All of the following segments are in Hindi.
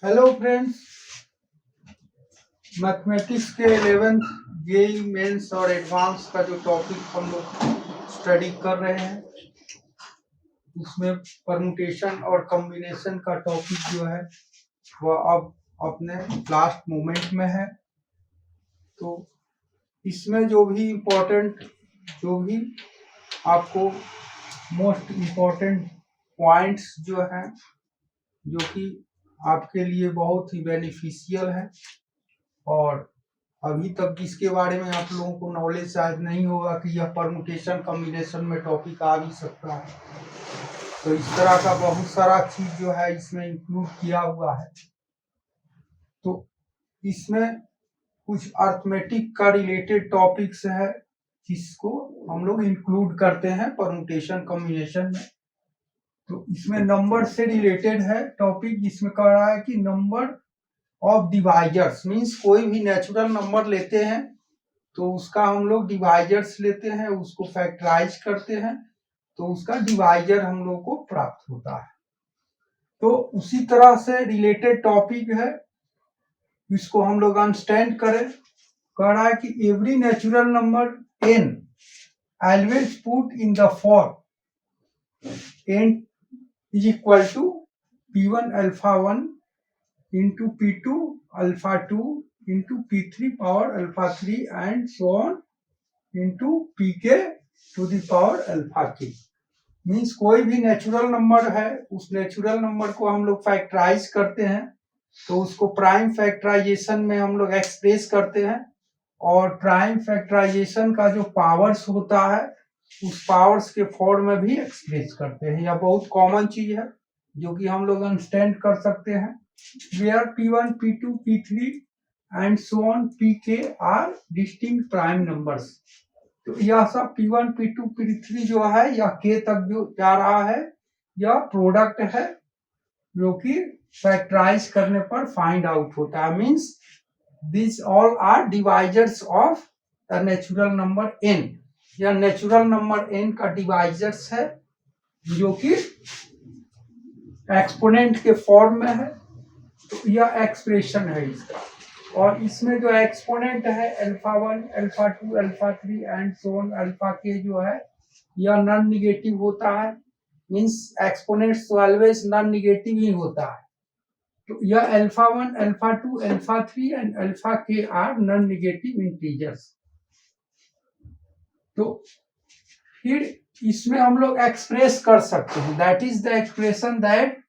हेलो फ्रेंड्स, मैथमेटिक्स के 11th जेई मेंस और एडवांस का जो टॉपिक हम लोग स्टडी कर रहे हैं उसमें परमुटेशन और कॉम्बिनेशन का टॉपिक जो है वह अब अपने लास्ट मोमेंट में है। तो इसमें जो भी आपको मोस्ट इम्पोर्टेंट पॉइंट्स जो हैं जो कि आपके लिए बहुत ही बेनिफिशियल है और अभी तक जिसके बारे में आप लोगों को नॉलेज शायद नहीं होगा कि यह परमुटेशन कॉम्बिनेशन में टॉपिक आ भी सकता है। तो इस तरह का बहुत सारा चीज जो है इसमें इंक्लूड किया हुआ है। तो इसमें कुछ अर्थमेटिक का रिलेटेड टॉपिक्स है जिसको हम लोग इंक्लूड करते हैं परमुटेशन कॉम्बिनेशन में। तो इसमें नंबर से रिलेटेड है टॉपिक, जिसमें कह रहा है कि नंबर ऑफ डिवाइजर्स मीन्स कोई भी नेचुरल नंबर लेते हैं तो उसका हम लोग डिवाइजर्स लेते हैं, उसको फैक्टराइज करते हैं तो उसका डिवाइजर हम लोग को प्राप्त होता है। तो उसी तरह से रिलेटेड टॉपिक है, इसको हम लोग अंडरस्टैंड करें। कह रहा है कि every natural number n always put in the form n is equal to p1 alpha 1 into p2 alpha 2 into p3 power alpha 3 and so on into pk to the power alpha k। Means कोई भी नेचुरल नंबर है, उस नेचुरल नंबर को हम लोग फैक्टराइज करते हैं तो उसको प्राइम फैक्टराइजेशन में हम लोग एक्सप्रेस करते हैं और प्राइम फैक्टराइजेशन का जो पावर्स होता है उस पावर्स के फॉर्म में भी एक्सप्रेस करते हैं। यह बहुत कॉमन चीज है जो कि हम लोग अंडरस्टैंड कर सकते हैं। where p1 p2 p3 and so on pk are distinct prime numbers। तो यह सब p1 p2 p3 जो है या k तक जो जा रहा है यह प्रोडक्ट है जो कि फैक्टराइज करने पर फाइंड आउट होता है। Means this all are divisors of the natural number n। यह नेचुरल नंबर n का डिवाइजर्स है जो कि एक्सपोनेंट के फॉर्म में है। तो यह एक्सप्रेशन है इसका, और इसमें जो एक्सपोनेंट है alpha 1 alpha 2 alpha 3 and so on alpha k जो है यह नॉन नेगेटिव होता है। Means exponents always non negative ही होता है। तो यह alpha 1 alpha 2 alpha 3 and alpha k are non negative integers. तो फिर इसमें हम लोग एक्सप्रेस कर सकते हैं, that is the expression that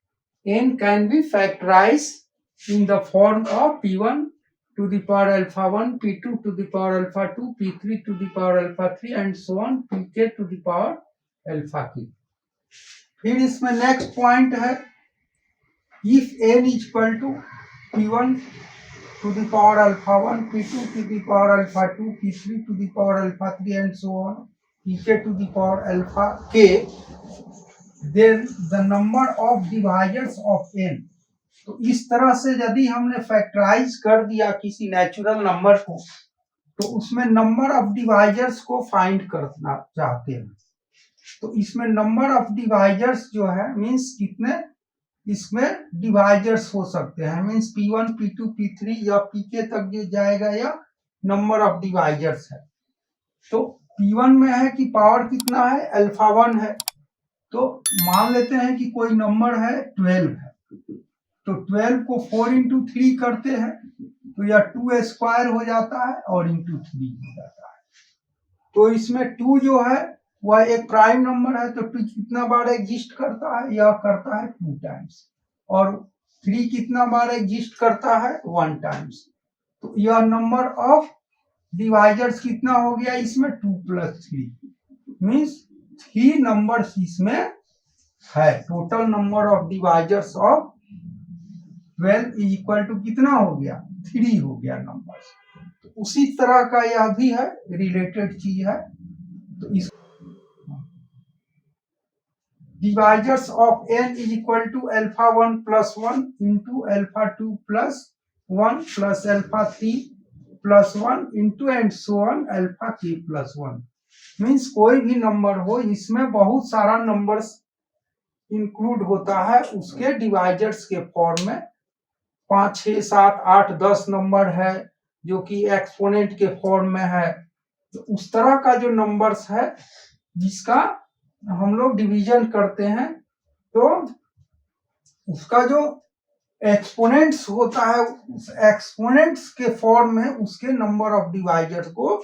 n can be factorized in the form of p1 to the power alpha 1, p2 to the power alpha 2, p3 to the power alpha 3 and so on pk to the power alpha k। फिर इसमें नेक्स्ट पॉइंट है if n is equal to p1 to the power alpha 1, p2 to the power alpha 2, p3 to the power alpha 3 and so on pk to the power alpha k, then the number of divisors of n। तो इस तरह से यदि हमने फैक्टराइज कर दिया किसी नेचुरल नंबर को तो उसमें नंबर ऑफ डिवाइजर्स को फाइंड करना चाहते हैं। तो इसमें नंबर ऑफ डिवाइजर्स जो है मींस कितने इसमें डिवाइजर्स हो सकते हैं, मींस p1 p2 p3 या pk तक जो जाएगा या नंबर ऑफ डिवाइजर्स है। तो p1 में है कि पावर कितना है अल्फा 1 है। तो मान लेते हैं कि कोई नंबर है 12 है, तो 12 को 4 इंटू 3 करते हैं तो यह 2 स्क्वायर हो जाता है और इंटू 3 हो जाता है। तो इसमें 2 जो है वह एक प्राइम नंबर है, तो 2 कितना बार एग्जिस्ट करता है, यह करता है 2 टाइम्स, और 3 कितना बार एग्जिस्ट करता है 1 टाइम्स। तो यह नंबर ऑफ डिवाइजर्स कितना हो गया इसमें 2 + 3 मीन्स 3 नंबर्स इसमें है। Total number of divisors of 12 is equal to कितना हो गया 3 हो गया नंबर्स। तो उसी तरह का यह भी है रिलेटेड चीज है। तो इस divisors of n is equal to alpha 1 + 1 into alpha 2 + 1 plus alpha 3 + 1 into and so on alpha k + 1। Means कोई भी नंबर हो इसमें बहुत सारा नंबर्स इंक्लूड होता है, उसके डिवाइजर्स के फॉर्म में 5, 6, 7, 8, 10 नंबर है जो कि एक्सपोनेंट के फॉर्म में है, तो उस तरह का जो नंबर्स है जिसका हम लोग डिवीजन करते हैं, तो उसका जो एक्सपोनेंट्स होता है, उस एक्सपोनेंट्स के फॉर्म में उसके नंबर ऑफ डिवाइजर्स को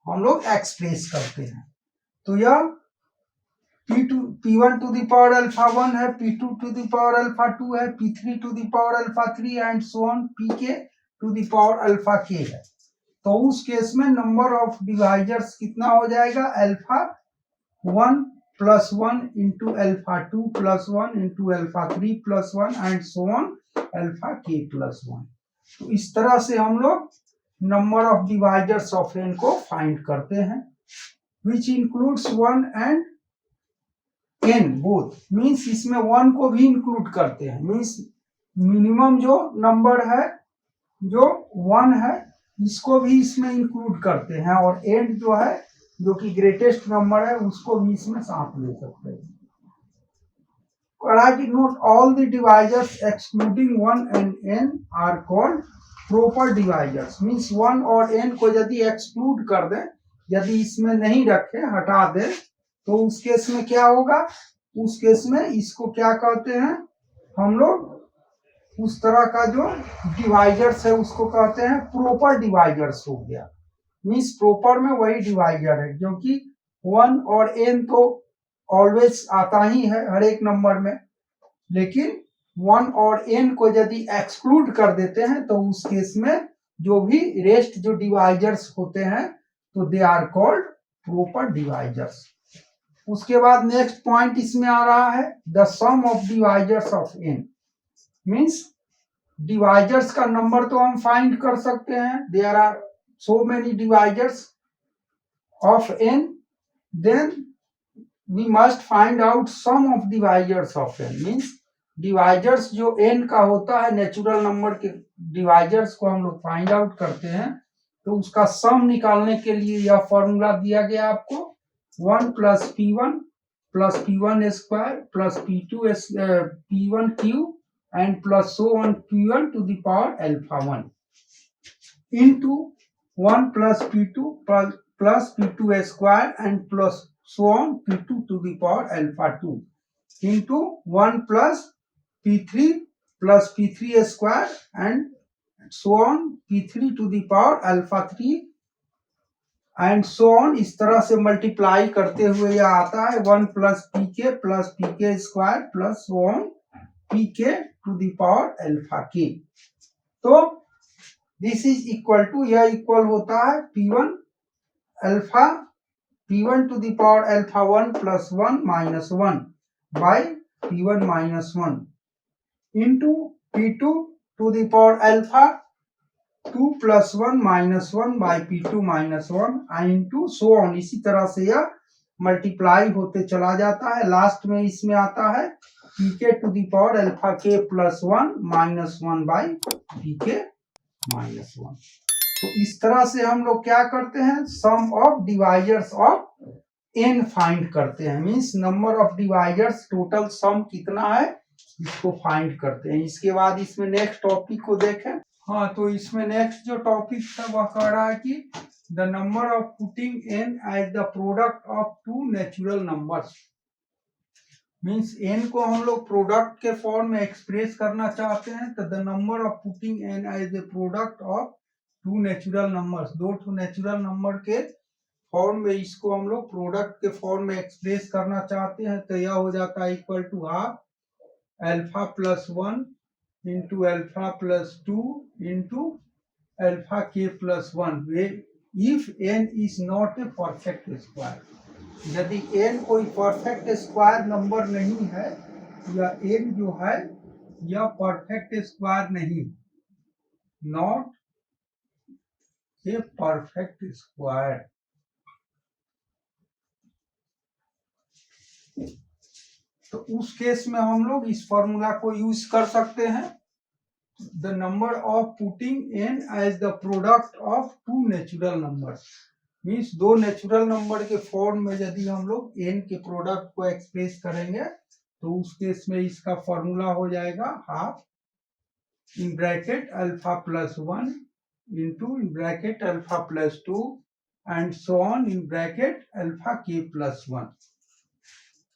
हम लोग एक्सप्रेस करते हैं। तो यह P1 to the power alpha 1 है, P2 to the power alpha 2 है, P3 to the power alpha 3 and so on, Pk to the power alpha k है। तो उस केस में नंबर ऑफ डिवाइजर्स कितना हो जाएगा, alpha 1 plus 1 into alpha 2 plus 1 into alpha 3 plus 1 and so on alpha k plus 1। तो इस तरह से हम लोग number of divisors of n को फाइंड करते हैं, which includes 1 and n both, means इसमें 1 को भी इंक्लूड करते हैं, मीन्स मिनिमम जो नंबर है जो 1 है इसको भी इसमें इंक्लूड करते हैं, और एंड जो है जो कि ग्रेटेस्ट नंबर है उसको भी इसमें साथ ले सकते हैं। Note all the divisors excluding 1 and n are called proper divisors, means 1 और n को यदि एक्सक्लूड कर दें, यदि इसमें नहीं रखें, हटा दें, तो उस केस में क्या होगा, उस केस में इसको क्या कहते हैं हम लोग, उस तरह का जो डिवाइजर्स है उसको कहते हैं प्रॉपर डिवाइजर्स हो गया। मीन्स प्रॉपर में वही डिवाइजर है, क्योंकि 1 और n तो ऑलवेज आता ही है हर एक नंबर में, लेकिन 1 और n को यदि एक्सक्लूड कर देते हैं तो उस केस में जो भी रेस्ट जो डिवाइजर्स होते हैं तो they are called proper divisors. उसके बाद नेक्स्ट पॉइंट इसमें आ रहा है the sum of divisors of n, means divisors का नंबर तो हम फाइंड कर सकते हैं, there are so many divisors of n, then we must find out sum of divisors of n, means divisors जो n का होता है नेचुरल नंबर के डिवाइजर्स को हम लोग फाइंड आउट करते हैं, तो उसका सम निकालने के लिए यह फॉर्मूला दिया गया आपको 1 plus P1 square plus P1 cube and plus so on P1 to the power alpha 1 into 1 plus P2 plus P2 square and plus so on P2 to the power alpha 2 into 1 plus P3 plus P3 square and so on P3 to the power alpha 3 and so on. इस तरह से मल्टीप्लाई करते हुए यह आता है 1 plus pk square plus so on pk to the power alpha k. तो दिस इज इक्वल टू, यह इक्वल होता है P1 to the power alpha 1 plus 1 minus 1 by P1 minus 1 into P2 to the power alpha 2 plus 1 minus 1 by P2 minus 1 into so on. इसी तरह से यह मल्टीप्लाई होते चला जाता है, लास्ट में इसमें आता है pk to the power alpha k plus 1 minus 1 by pk minus 1। तो इस तरह से हम लोग क्या करते हैं, sum of divisors of n find करते हैं, means number of divisors total sum कितना है इसको फाइंड करते हैं। इसके बाद इसमें नेक्स्ट टॉपिक को देखें। हाँ, तो इसमें नेक्स्ट जो टॉपिक था वह कह रहा है कि the number of putting n as the product of two natural numbers, means n को हम लोग प्रोडक्ट के फॉर्म में एक्सप्रेस करना चाहते हैं, तो the number of putting n as the product of two natural numbers, दो टू नेचुरल नंबर के फॉर्म में इसको हम लोग प्रोडक्ट के फॉर्म में एक्सप्रेस करना चाहते हैं, तो यह हो जाता है equal to half alpha plus 1 into alpha plus 2 into alpha k plus 1 if n is not a perfect square. यदि n कोई परफेक्ट स्क्वायर नंबर नहीं है, या n जो है यह परफेक्ट स्क्वायर नहीं, नॉट ए परफेक्ट स्क्वायर, तो उस केस में हम लोग इस फॉर्मूला को यूज कर सकते हैं, the number of putting n as the product of two natural numbers, means दो नेचुरल नंबर के फॉर्म में यदि हम लोग n के प्रोडक्ट को एक्सप्रेस करेंगे तो उस केस में इसका फॉर्मूला हो जाएगा half in bracket alpha plus 1 into in bracket alpha plus 2 and so on in bracket alpha k plus 1.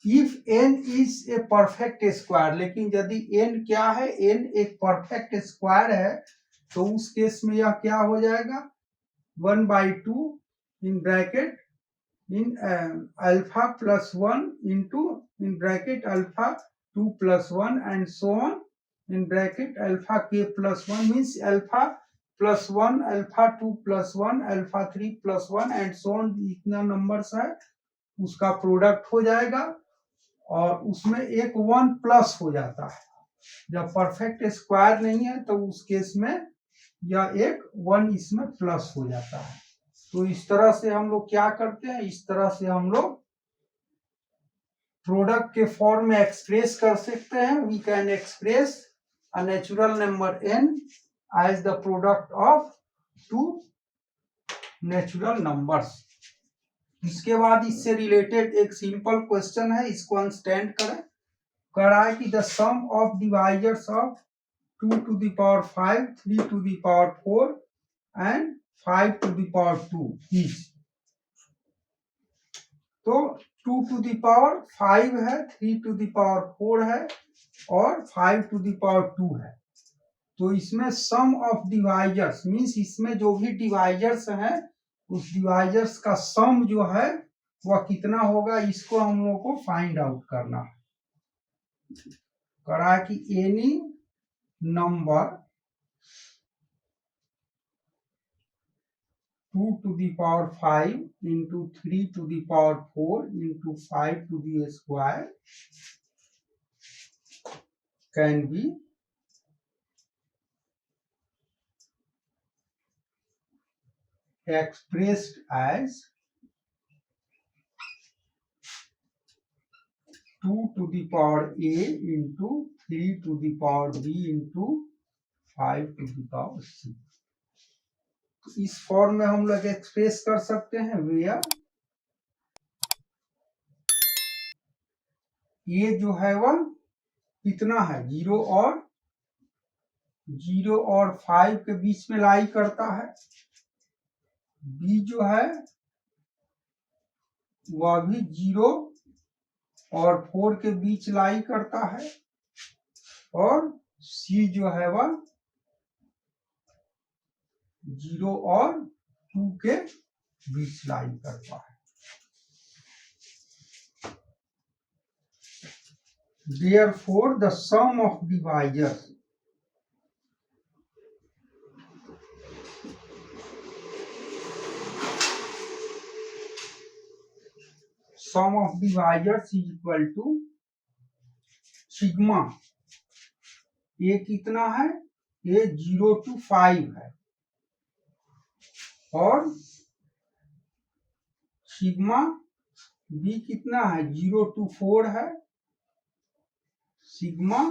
If n is a perfect square, लेकिन यदि n क्या है, n एक परफेक्ट स्क्वायर है, तो उस केस में यह क्या हो जाएगा 1/2 in bracket in alpha plus 1 into in bracket alpha 2 plus 1 and so on in bracket alpha k plus 1 means alpha plus 1 alpha 2 plus 1 alpha 3 plus 1 and so on, इतना नंबर्स है उसका प्रोडक्ट हो जाएगा और उसमें एक 1 प्लस हो जाता है। जब परफेक्ट स्क्वायर नहीं है तो उस केस में यह एक 1 इसमें प्लस हो जाता है। तो इस तरह से हम लोग क्या करते हैं, इस तरह से हम लोग प्रोडक्ट के फॉर्म में एक्सप्रेस कर सकते हैं। We can express a natural number n as the product of two natural numbers. इसके बाद इससे रिलेटेड एक सिंपल क्वेश्चन है, इसको अंडरस्टैंड करें। कह रहा है कि the sum of divisors of 2 to the power 5, 3 to the power 4 and 5 to the power 2 is, तो 2 to the power 5 है, 3 to the power 4 है और 5 to the power 2 है। तो इसमें सम ऑफ डिवाइजर्स मीन्स इसमें जो भी डिवाइजर्स हैं उस डिवाइजर्स का सम जो है वह कितना होगा, इसको हम लोग को फाइंड आउट करना है। करा कि any number 2 to the power 5 into 3 to the power 4 into 5 to the square can be expressed as 2 to the power a into 3 to the power b into 5 to the power c। इस फॉर्म में हम लोग एक्सप्रेस कर सकते हैं वेयर ये जो है वह कितना है 0 और 5 के बीच में लाई करता है, बी जो है वह भी 0 और 4 के बीच लाई करता है और सी जो है वह 0 और 2 के बीच लाई करता है। Therefore, the sum of divisors is equal to sigma। ये कितना है, ये 0 to 5 है और सिग्मा बी कितना है 0 to 4 है, सिग्मा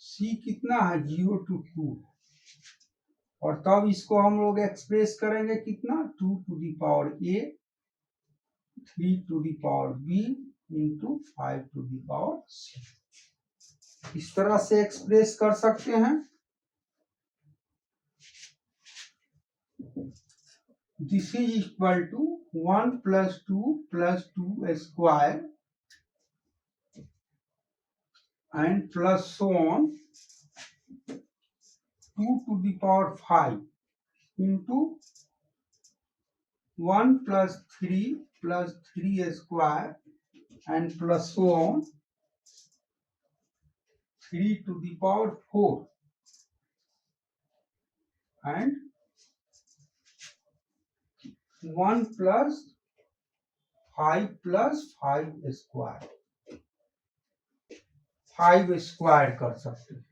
सी कितना है 0 to 2 और तब इसको हम लोग एक्सप्रेस करेंगे कितना 2 to the power a 3 to the power b into 5 to the power c। इस तरह से एक्सप्रेस कर सकते हैं। This is equal to 1 plus 2 plus 2 square and plus so on 2 to the power 5 into 1 plus 3 square and plus so on 3 to the power 4 and 1 plus 5 square 5 square कर सकते हैं।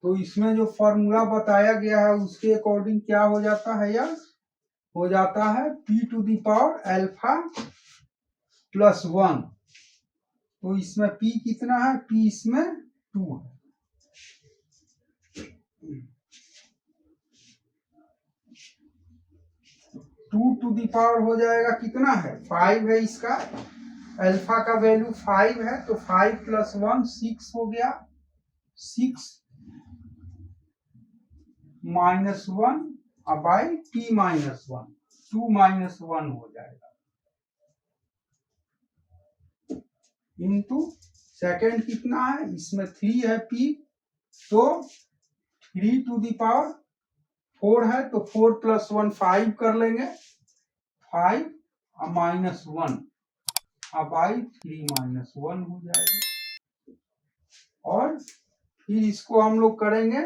तो इसमें जो फॉर्मूला बताया गया है उसके अकॉर्डिंग क्या हो जाता है यार, हो जाता है p to the power alpha plus 1। तो इसमें p कितना है, p इसमें 2 है। टू टू दी पावर हो जाएगा कितना है 5 है, इसका अल्फा का वैल्यू 5 है तो 5 plus 1 6 हो गया 6 -1 बाई p -1, 2 - 1 हो जाएगा, इनटू सेकेंड कितना है, इसमें 3 है p, तो 3 टू द पावर 4 है, तो 4 + 1 5 कर लेंगे, 5 -1 बाई 3 - 1 हो जाएगा। और फिर इसको हम लोग करेंगे,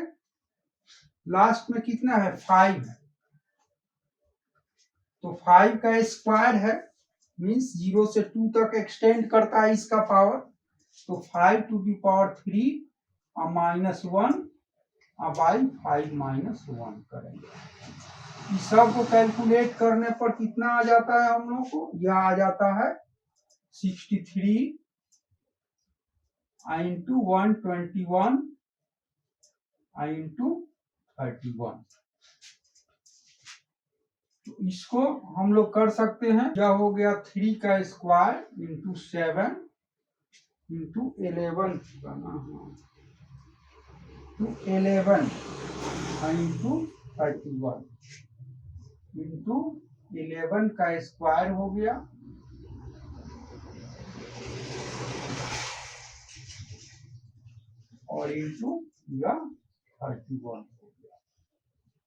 लास्ट में कितना है 5 है, तो 5 का स्क्वायर है, मीन्स 0 से 2 तक एक्सटेंड करता है इसका पावर, तो 5 टू द पावर 3 -1 बाई 5 -1 करेंगे। इस सब को कैलकुलेट करने पर कितना आ जाता है हम लोग को, यह आ जाता है 63 इंटू 121 इंटू 31। तो इसको हम लोग कर सकते हैं, क्या हो गया 3 का square into 7 into 11 to 11 into 31 into 11 का स्क्वायर हो गया और इंटू या 31 हो गया।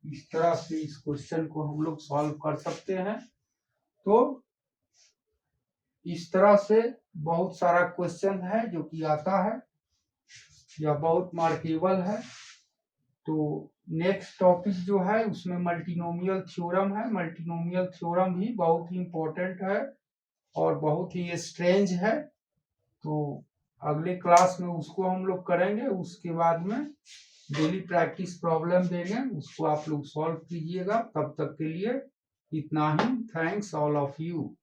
इस तरह से इस क्वेश्चन को हम लोग सॉल्व कर सकते हैं। तो इस तरह से बहुत सारा क्वेश्चन है जो कि आता है या बहुत मार्केबल है। तो नेक्स्ट टॉपिक जो है उसमें मल्टीनोमियल थ्योरम है। मल्टीनोमियल थ्योरम भी बहुत ही इंपॉर्टेंट है और बहुत ही स्ट्रेंज है। तो अगले क्लास में उसको हम लोग करेंगे, उसके बाद में डेली प्रैक्टिस प्रॉब्लम देंगे, उसको आप लोग सॉल्व कीजिएगा। तब तक के लिए इतना ही। Thanks all of you.